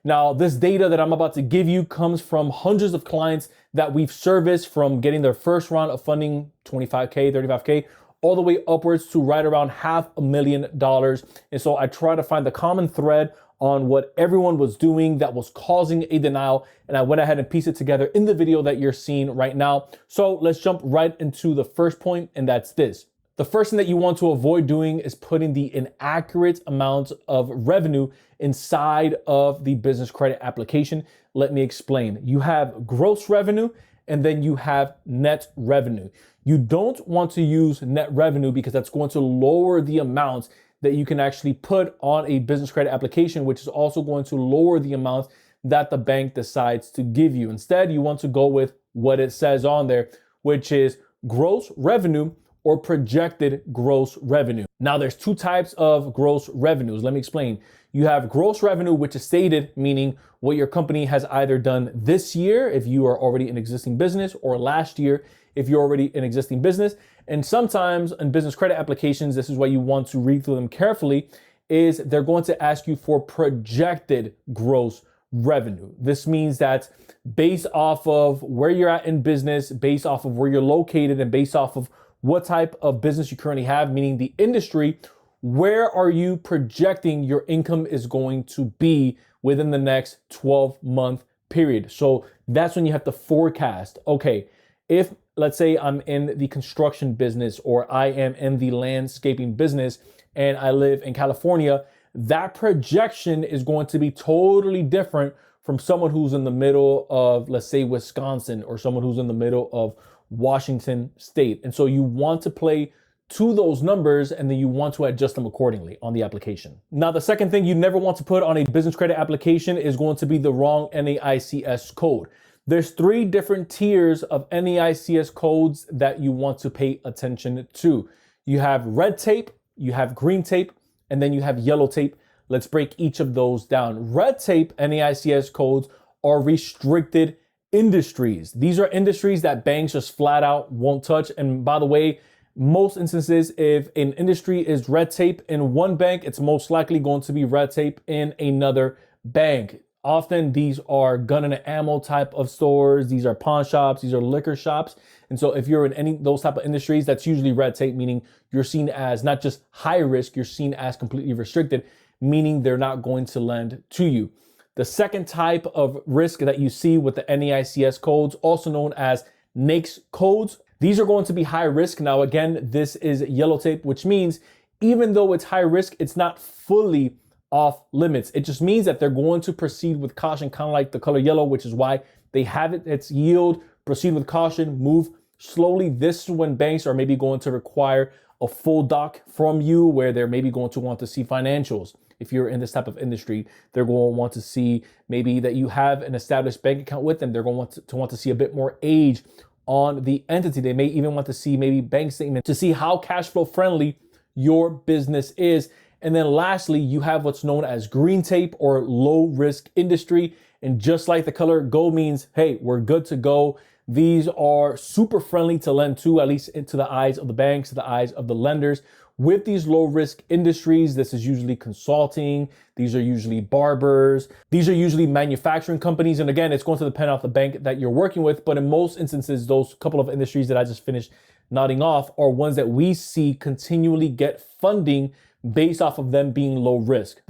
Now, this data that I'm about to give you comes from hundreds of clients that we've serviced, from getting their first round of funding, 25K, 35K, all the way upwards to right around $500,000. And so I try to find the common thread on what everyone was doing that was causing a denial. And I went ahead and pieced it together in the video that you're seeing right now. So let's jump right into the first point, and that's this. The first thing that you want to avoid doing is putting the inaccurate amount of revenue inside of the business credit application. Let me explain. You have gross revenue and then you have net revenue. You don't want to use net revenue because that's going to lower the amount that you can actually put on a business credit application, which is also going to lower the amount that the bank decides to give you. Instead, you want to go with what it says on there, which is gross revenue or projected gross revenue. Now, there's two types of gross revenues. Let me explain. You have gross revenue, which is stated, meaning what your company has either done this year, if you are already an existing business, or last year, if you're already an existing business. And sometimes in business credit applications, this is why you want to read through them carefully, is they're going to ask you for projected gross revenue. This means that based off of where you're at in business, based off of where you're located, and based off of what type of business you currently have, meaning the industry, where are you projecting your income is going to be within the next 12-month period. So that's when you have to forecast. Okay, if let's say I'm in the construction business or I am in the landscaping business and I live in California, that projection is going to be totally different from someone who's in the middle of, let's say, Wisconsin, or someone who's in the middle of Washington State. And so you want to play to those numbers, and then you want to adjust them accordingly on the application. Now, the second thing you never want to put on a business credit application is going to be the wrong NAICS code. There's 3 different tiers of NAICS codes that you want to pay attention to. You have red tape, you have green tape, and then you have yellow tape. Let's break each of those down. Red tape NAICS codes are restricted industries. These are industries that banks just flat out won't touch. And by the way, most instances, if an industry is red tape in one bank, it's most likely going to be red tape in another bank. Often these are gun and ammo type of stores. These are pawn shops. These are liquor shops. And so if you're in any of those type of industries, that's usually red tape, meaning you're seen as not just high risk, you're seen as completely restricted, meaning they're not going to lend to you. The second type of risk that you see with the NAICS codes, also known as NAICS codes, these are going to be high risk. Now, again, this is yellow tape, which means even though it's high risk, it's not fully off limits. It just means that they're going to proceed with caution, kind of like the color yellow, which is why they have it. It's yield, proceed with caution, move slowly. This is when banks are maybe going to require a full doc from you, where they're maybe going to want to see financials. If you're in this type of industry, they're going to want to see maybe that you have an established bank account with them. They're going to want to see a bit more age on the entity. They may even want to see maybe bank statement to see how cash flow friendly your business is. And then lastly, you have what's known as green tape or low risk industry. And just like the color gold means, hey, we're good to go. These are super friendly to lend to, at least into the eyes of the banks, to the eyes of the lenders. With these low risk industries, this is usually consulting. These are usually barbers. These are usually manufacturing companies. And again, it's going to depend on the bank that you're working with. But in most instances, those couple of industries that I just finished nodding off are ones that we see continually get funding based off of them being low risk.